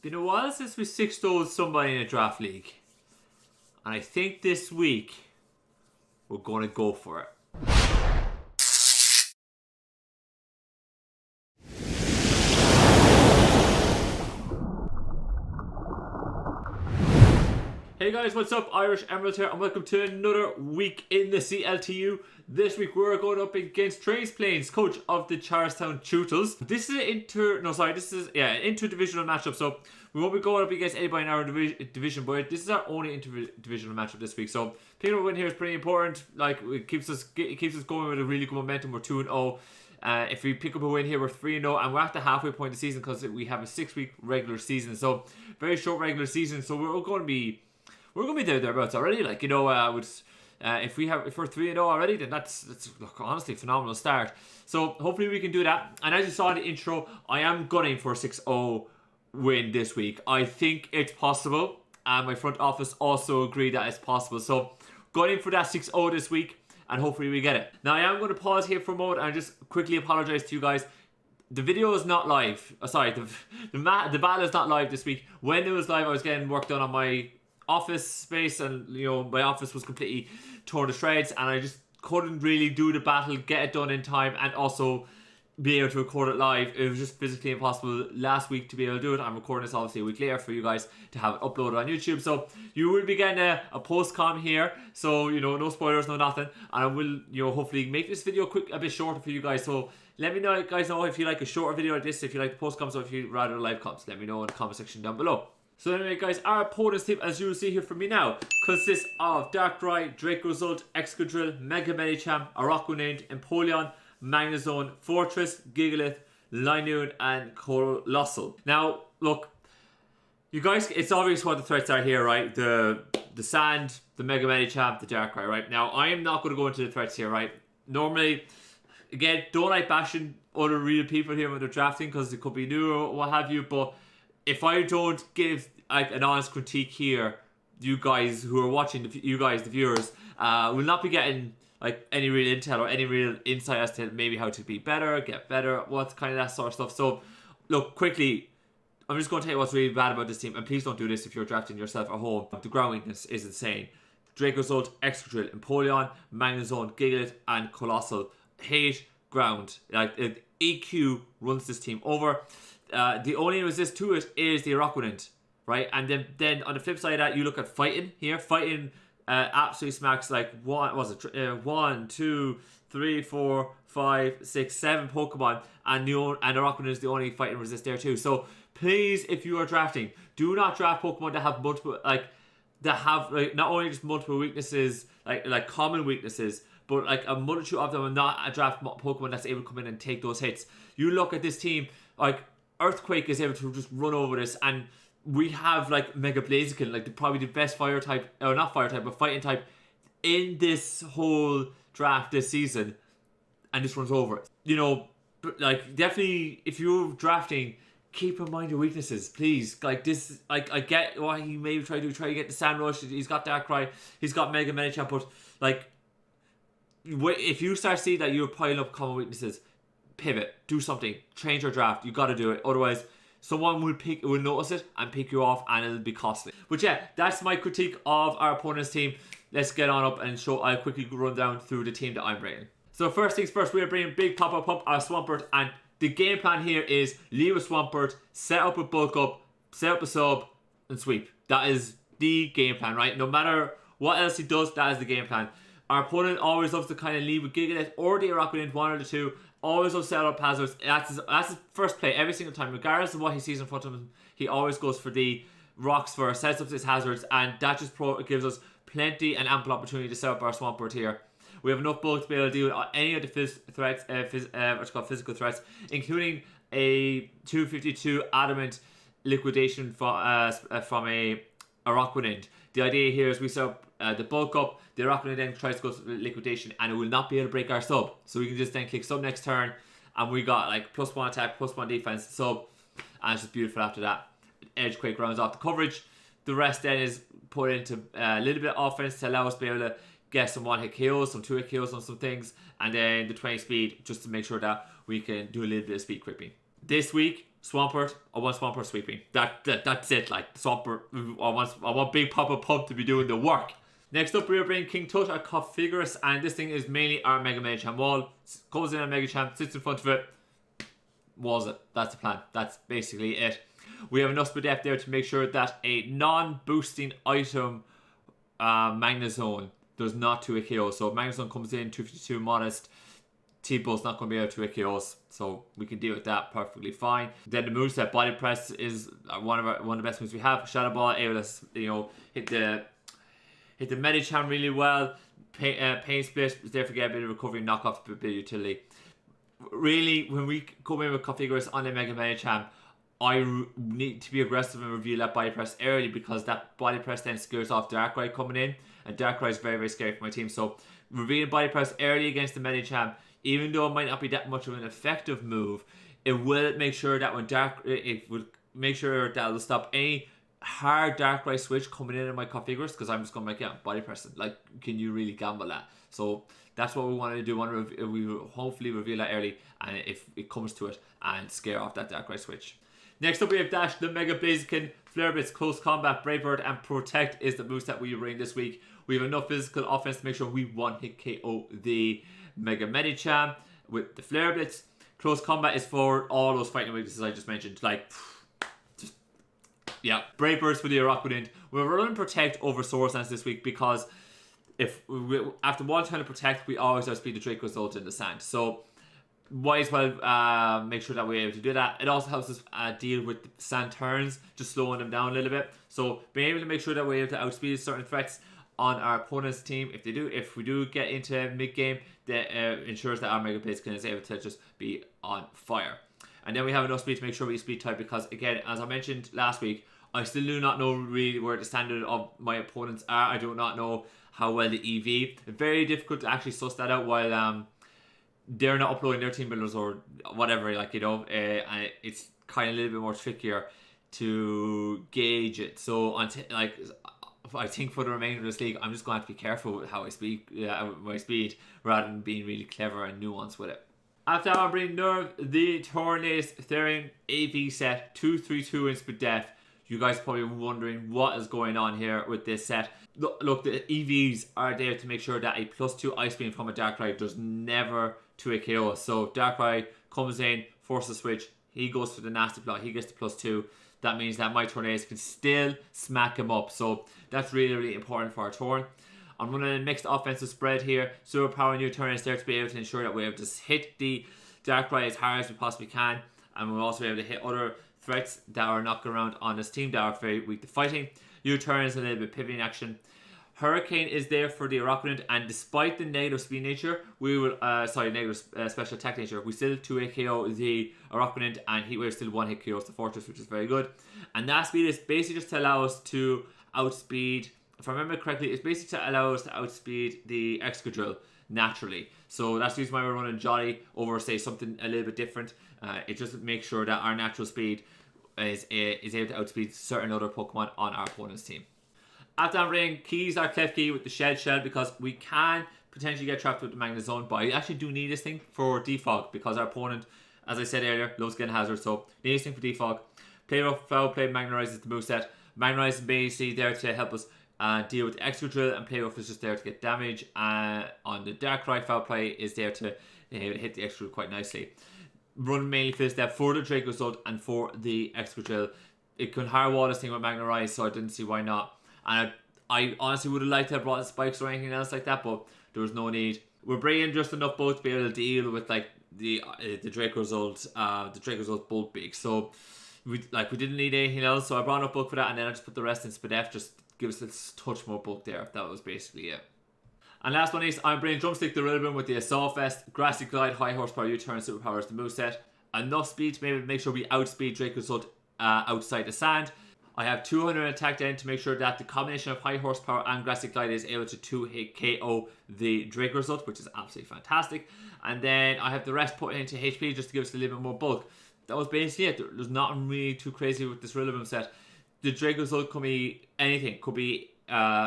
Been a while since we 6-0'd somebody in a draft league. And I think this week we're going to go for it. Hey guys, what's up? IrishEmerald here and welcome to another week in the CLTU. This week we're going up against Trace Plains, coach of the Charlestown Tutors. This is an interdivisional matchup, so we won't be going up against anybody in our division, but this is our only interdivisional matchup this week. So picking up a win here is pretty important. Like, it keeps us going with a really good momentum. We're 2-0. If we pick up a win here, we're 3-0, and we're at the halfway point of the season because we have a 6-week regular season. So very short regular season. So we're going to be thereabouts already. Like, you know, if we're 3-0 already, then that's look, honestly a phenomenal start. So hopefully we can do that. And as you saw in the intro, I am gunning for a 6-0 win this week. I think it's possible, and my front office also agree that it's possible. So gunning for that 6-0 this week, and hopefully we get it. Now I am going to pause here for a moment and just quickly apologize to you guys. The video is not live. Sorry, the battle is not live this week. When it was live, I was getting work done on my office space, and you know, my office was completely torn to shreds, and I just couldn't really do the battle, get it done in time, and also be able to record it live. It was just physically impossible last week to be able to do it. I'm recording this obviously a week later for you guys to have it uploaded on YouTube, so you will be getting a post-com here, so you know, no spoilers, no nothing, and I will, you know, hopefully make this video a bit shorter for you guys. So let me know, guys, know if you like a shorter video like this, if you like the post-coms, or if you rather live comps. Let me know in the comment section down below. So anyway guys, our opponent's team, as you will see here from me now, consists of Darkrai, Drake Result, Excadrill, Mega Medicham, Araquanid, Empoleon, Magnezone, Fortress, Gigalith, Linoon, and Colossal. Now, look, you guys, it's obvious what the threats are here, right? The Sand, the Mega Medicham, the Darkrai, right? Now, I am not going to go into the threats here, right? Normally, again, don't like bashing other real people here when they're drafting, because it could be new or what have you, but if I don't give like an honest critique here, you guys who are watching, you guys, the viewers, will not be getting like any real intel or any real insight as to maybe how to be better, get better, what's kind of that sort of stuff. So, look, quickly, I'm just going to tell you what's really bad about this team, and please don't do this if you're drafting yourself at home. The ground weakness is insane. Drake Result, Excadrill, Empoleon, Magnezone, Gigalith, and Colossal. Hate ground. Like, EQ runs this team over. The only resist to it is the Araquanid, right? And then on the flip side of that, you look at fighting here. Fighting absolutely smacks like 1, 2, 3, 4, 5, 6, 7 Pokemon, and Araquanid is the only fighting resist there too. So please, if you are drafting, do not draft Pokemon that have multiple, not only just multiple weaknesses, like common weaknesses, but like a multitude of them, and not a draft Pokemon that's able to come in and take those hits. You look at this team, like Earthquake is able to just run over this, and we have like Mega Blaziken, like probably the best fire type, or not fire type, but fighting type in this whole draft this season, and this runs over it. You know, like definitely if you're drafting, keep in mind your weaknesses, please. Like this, like I get why he maybe try to get the Sand Rush. He's got Darkrai, he's got Mega Medicham, but like if you start seeing that you're piling up common weaknesses, pivot, do something, change your draft. You got to do it, otherwise someone will notice it and pick you off, and it'll be costly. But yeah, that's my critique of our opponent's team. Let's get on up and I'll quickly run down through the team that I'm bringing. So first things first, we're bringing Big Papa Pump, our Swampert, and the game plan here is leave a Swampert, set up a bulk up, set up a sub, and sweep. That is the game plan, right? No matter what else he does, that is the game plan. Our opponent always loves to kind of lead with Gigalith or the Araquanid, one or the two. Always will set up hazards. That's his first play every single time, regardless of what he sees in front of him. He always goes for the rocks first, sets up his hazards, and that just gives us plenty and ample opportunity to set up our Swampert here. We have enough bulk to be able to deal with any of the physical threats, including a 252 adamant liquidation from a Araquanid. The idea here is we set up the bulk up, the Araquanid then tries to go to liquidation, and it will not be able to break our sub. So we can just then click sub next turn, and we got like +1 attack, +1 defense, sub, and it's just beautiful after that. Edgequake rounds off the coverage. The rest then is put into a little bit of offense to allow us to be able to get some 1-hit KOs, some 2-hit KOs on some things, and then the 20 speed just to make sure that we can do a little bit of speed creeping. This week, Swampert, I want Swampert sweeping. That's it. Like Swampert, I want Big Papa Pump to be doing the work. Next up, we're bringing King Tut, our Configurus, and this thing is mainly our Mega Medicham wall. Goes in on Mega Champ, sits in front of it. Was it? That's the plan. That's basically it. We have enough depth there to make sure that a non-boosting item Magnezone does not 2 KO. So Magnezone comes in 252 modest. T-Bull's not going to be able to 2 KOs, so we can deal with that perfectly fine. Then the moveset Body Press is one of the best moves we have. Shadow Ball able to hit the Medicham really well. Pain Split is there for get a bit of recovery, knock off a bit of utility. Really, when we come in with Configurus on the Mega Medicham, I need to be aggressive and reveal that Body Press early, because that Body Press then scares off Darkrai coming in, and Darkrai is very, very scary for my team. So revealing Body Press early against the Medicham, even though it might not be that much of an effective move, it will make sure that that will stop any hard Darkrai switch coming in my Configurus, because I'm just going to make Body Press. Like, can you really gamble that? So that's what we want to do. We will hopefully reveal that early, and if it comes to it, and scare off that Darkrai switch. Next up, we have Dash, the Mega Blaziken, Flare Blitz, Close Combat, Brave Bird, and Protect is the moveset we bring this week. We have enough physical offense to make sure we one-hit KO the Mega Medicham with the Flare Blitz. Close Combat is for all those fighting weaknesses I just mentioned. Brave Birds for the Araquanid. We're running Protect over Swords Dance this week, because after one turn of Protect, we always outspeed the Drake result in the sand. So might as well make sure that we're able to do that. It also helps us deal with sand turns, just slowing them down a little bit. So being able to make sure that we're able to outspeed certain threats on our opponent's team, if we do get into mid game, that ensures that our Mega Blaziken is able to just be on fire. And then we have enough speed to make sure we speed type, because again, as I mentioned last week, I still do not know really where the standard of my opponents are. I do not know how well the EV. It's very difficult to actually suss that out while they're not uploading their team builders or whatever, and it's kind of a little bit more trickier to gauge it. So I think for the remainder of this league, I'm just going to have to be careful with how I speak, with my speed, rather than being really clever and nuanced with it. After that, I'm bringing Nerve, the Tornadus Therian AV set, 232 in Spadef. You guys are probably wondering what is going on here with this set. Look, the EVs are there to make sure that a +2 Ice Beam from a Darkrai does never 2 KO. So Darkrai comes in, forces switch, he goes for the nasty block, he gets the +2. That means that my Tornadus can still smack him up. So that's really, really important for our turn. I'm running a mixed offensive spread here. Superpower new Tornadus there to be able to ensure that we're able to hit the Darkrai as hard as we possibly can. And we'll also be able to hit other threats that are knocking around on this team that are very weak to fighting. U-turn is a little bit pivoting action. Hurricane is there for the Araquanid, and despite the negative speed nature, we will negative special attack nature, we still 2-hit KO the Araquanid, and he will still 1-hit KO the Fortress, which is very good. And that speed is basically just to allow us to outspeed, if I remember correctly, it's basically to allow us to outspeed the Excadrill naturally. So that's the reason why we're running Jolly over, say, something a little bit different. It just makes sure that our natural speed is able to outspeed certain other Pokemon on our opponent's team. After I'm bringing Keys, our Klefki with the Shell, because we can potentially get trapped with the Magnezone, but I actually do need this thing for Defog, because our opponent, as I said earlier, loves getting hazard, so need this thing for Defog. Play Rough, Foul Play, Magnerize is the moveset. Magnerize is basically there to help us deal with the Excadrill, and Play Rough is just there to get damage. On the Darkrai, Foul Play is there to hit the Excadrill quite nicely. Run mainly for this step for the Drake result and for the Excadrill. It can hard wall this thing with Magnerize, so I didn't see why not. And I honestly would have liked to have brought in spikes or anything else like that, but there was no need. We're bringing just enough both to be able to deal with the Drake result, Bolt Beak. So we didn't need anything else, so I brought enough bulk for that, and then I just put the rest in Spadef, just give us a touch more bulk there. That was basically it. And last one is, I'm bringing Drumstick the Rillaboom with the Assault Vest, Grassy Glide, High Horsepower U-turn, Superpowers the moveset. Enough speed to maybe make sure we outspeed Drake result outside the sand. I have 200 attack then to make sure that the combination of High Horsepower and Grassy Glide is able to 2-hit KO the Drake result, which is absolutely fantastic. And then I have the rest put into HP just to give us a little bit more bulk. That was basically it. There's nothing really too crazy with this Rillaboom set. The Drake result could be anything. Could be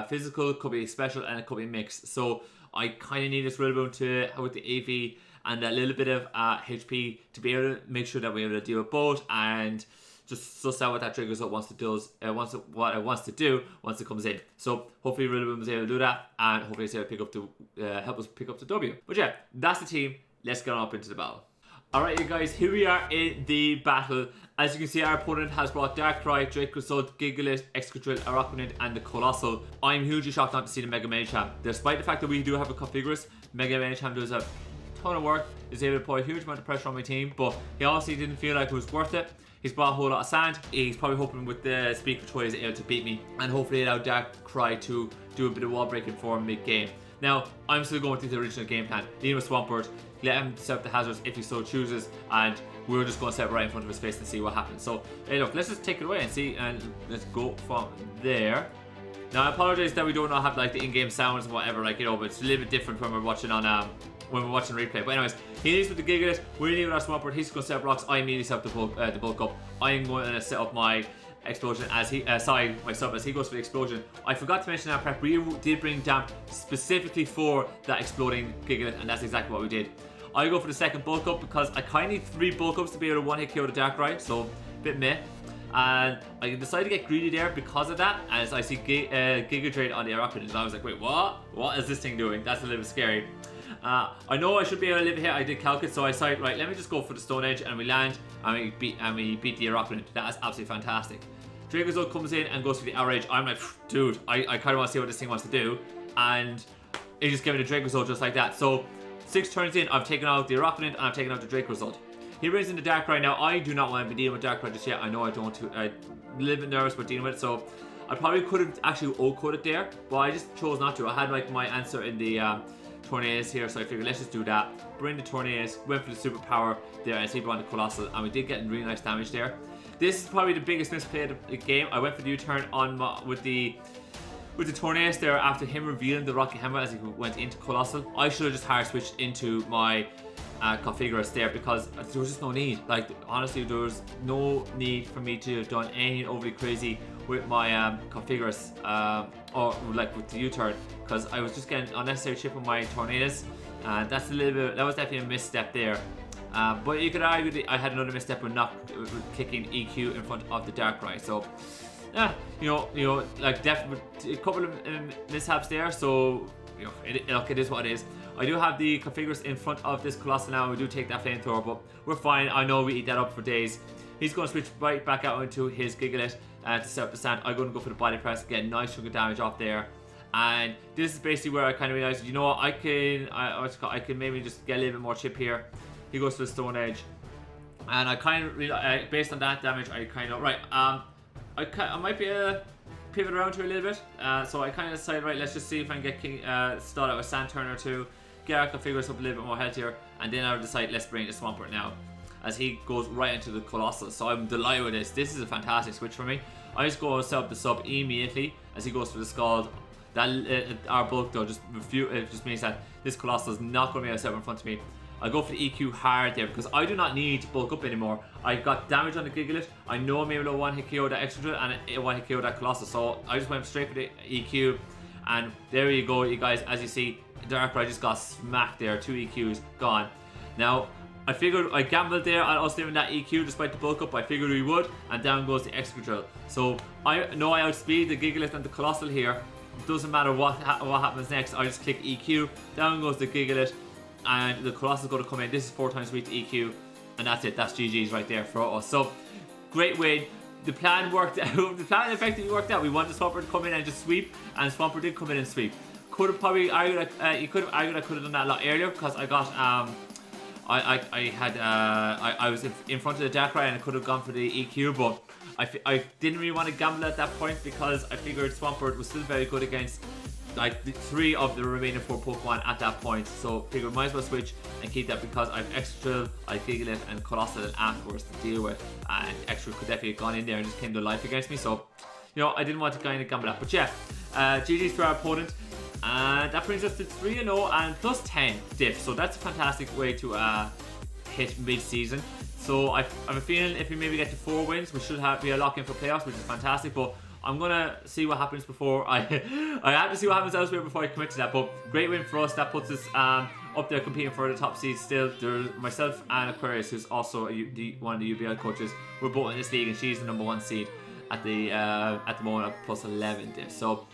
physical, could be special, and it could be mixed. So I kind of need this Rillaboom with the AV and a little bit of HP to be able to make sure that we're able to deal with both and just suss out what that Drake result wants to do once it comes in. So hopefully Rillaboom was able to do that, and hopefully it's able to help us pick up the W. But yeah, that's the team. Let's get on up into the battle. Alright you guys, here we are in the battle. As you can see, our opponent has brought Darkrai, Drake Result, Gigalith, Excadrill, Araquanid, and the Colossal. I'm hugely shocked not to see the Mega Maniac. Despite the fact that we do have a Configurus, Mega Maniac does a ton of work, is able to put a huge amount of pressure on my team, but he honestly didn't feel like it was worth it. He's brought a whole lot of sand. He's probably hoping with the speed control he's able to beat me, and hopefully allow Darkrai to do a bit of wall breaking for him mid-game. Now, I'm still going through the original game plan. Leading with Swampert, let him set up the hazards if he so chooses, and we're just going to set right in front of his face and see what happens. So, hey look, let's just take it away and see, and let's go from there. Now, I apologize that we don't have like the in-game sounds and whatever, like, you know, but it's a little bit different when we're watching on replay. But anyways, he leaves with the Gigalith, we're leaving with our Swampert, he's going to set up rocks, I immediately set up the bulk up. I'm going to set up my explosion as he my sub as he goes for the explosion. I forgot to mention that prep, we did bring Damp specifically for that exploding Gigalith, and that's exactly what we did. I go for the second bulk up because I kind of need 3 bulk ups to be able to one-hit KO the Darkrai, so a bit meh. And I decided to get greedy there because of that, as I see Giga Drain on the Araquanid, and I was like, wait, what? What is this thing doing? That's a little bit scary. I know I should be able to live here. I did calculate, so I decided, right, let me just go for the Stone Edge, and we land, and we beat the Araquanid. That is absolutely fantastic. Dracozolt comes in and goes for the Outrage. I'm like, dude, I kind of want to see what this thing wants to do, and he just gave me the Dracozolt just like that. So 6 turns in, I've taken out the Araquanid and I've taken out the Dracozolt. He brings in the Darkrai. Now, I do not want to be dealing with Darkrai just yet. I know I don't. I'm a little bit nervous about dealing with it, so I probably could have actually O-coded there, but I just chose not to. I had like my answer in the Tornadus here, so I figured let's just do that. Bring the Tornadus, went for the superpower there, and see on the Colossal, and we did get really nice damage there. This is probably the biggest misplay of the game. I went for the U-turn on with the Tornadus there after him revealing the Rocky Hammer as he went into Colossal. I should have just hard switched into my Configurus there because there was just no need. Like, honestly, there was no need for me to have done anything overly crazy with my Configurus or like with the U-turn, because I was just getting unnecessary chip on my Tornadus, and that was definitely a misstep there. But you could argue that I had another misstep with kicking EQ in front of the Darkrai. So, yeah, you know, like definitely a couple of mishaps there. So, you know, it is what it is. I do have the Configurus in front of this Colossal now. We do take that flamethrower, but we're fine. I know we eat that up for days. He's going to switch right back out into his Gigalith to set up the stand. I'm going to go for the body press, get a nice chunk of damage off there. And this is basically where I kind of realized, you know what, I can maybe just get a little bit more chip here. He goes for the Stone Edge, and I kind of based on that damage, I kind of I might be able to pivot around here a little bit. So I kind of decided, right, let's just see if I can get start out with Sand Turn or 2, get our Configurus up a little bit more healthier, and then I would decide let's bring the Swampert now, as he goes right into the Colossal. So I'm delighted with this. This is a fantastic switch for me. I just go and set up the sub immediately as he goes for the Scald. That our bulk though just means that this Colossal is not going to be able to set up in front of me. I go for the EQ hard there because I do not need to bulk up anymore. I got damage on the Gigalith. I know I'm able to one-hit KO that Excadrill and one-hit KO that Colossal. So I just went straight for the EQ. And there you go, you guys. As you see, Darkrai just got smacked there. 2 EQs gone. Now, I figured I gambled there on us doing that EQ despite the bulk up. I figured we would. And down goes the Excadrill. So I know I outspeed the Gigalith and the Colossal here. It doesn't matter what happens next. I just click EQ. Down goes the Gigalith. And the Colossal is going to come in. This is 4 times weak to EQ, and that's it. That's GG's right there for us. So, great win. The plan worked out. The plan effectively worked out. We wanted Swampert to come in and just sweep, and Swampert did come in and sweep. Could have probably argued. You could have argued I could have done that a lot earlier because I got I was in front of the Darkrai and I could have gone for the EQ, but I didn't really want to gamble at that point because I figured Swampert was still very good against like the 3 of the remaining 4 Pokemon at that point, so figured might as well switch and keep that because I've Excadrill, Gigalith, and Colossal afterwards to deal with, and Excadrill could definitely have gone in there and just came to life against me. So, you know, I didn't want to kind of gamble that, but yeah, GG's for our opponent, and that brings us to 3-0 and plus 10 diff. So that's a fantastic way to hit mid-season. So I have a feeling if we maybe get to 4 wins, we should be a lock in for playoffs, which is fantastic. But I'm gonna see what happens before I have to see what happens elsewhere before I commit to that. But great win for us. That puts us up there competing for the top seeds still. There's myself and Aquarius, who's also one of the UBL coaches. We're both in this league, and she's the #1 seed at the moment at plus 11. So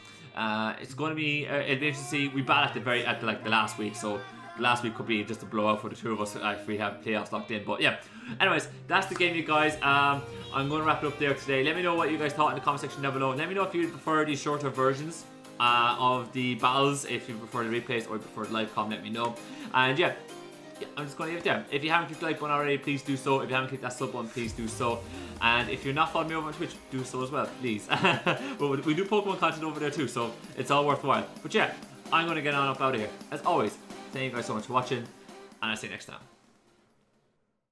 it's going to be it'll be interesting to see. We battle at the last week, so the last week could be just a blowout for the two of us if we have playoffs locked in. But yeah, anyways, that's the game, you guys. I'm going to wrap it up there today. Let me know what you guys thought in the comment section down below. Let me know if you prefer these shorter versions of the battles, if you prefer the replays or you prefer the live com. Let me know. And yeah, I'm just going to leave it there. If you haven't clicked the like button already, please do so. If you haven't clicked that sub button, please do so. And if you're not following me over on Twitch, do so as well, please. But we do Pokemon content over there too, so it's all worthwhile. But yeah, I'm going to get on up out of here. As always, thank you guys so much for watching, and I'll see you next time.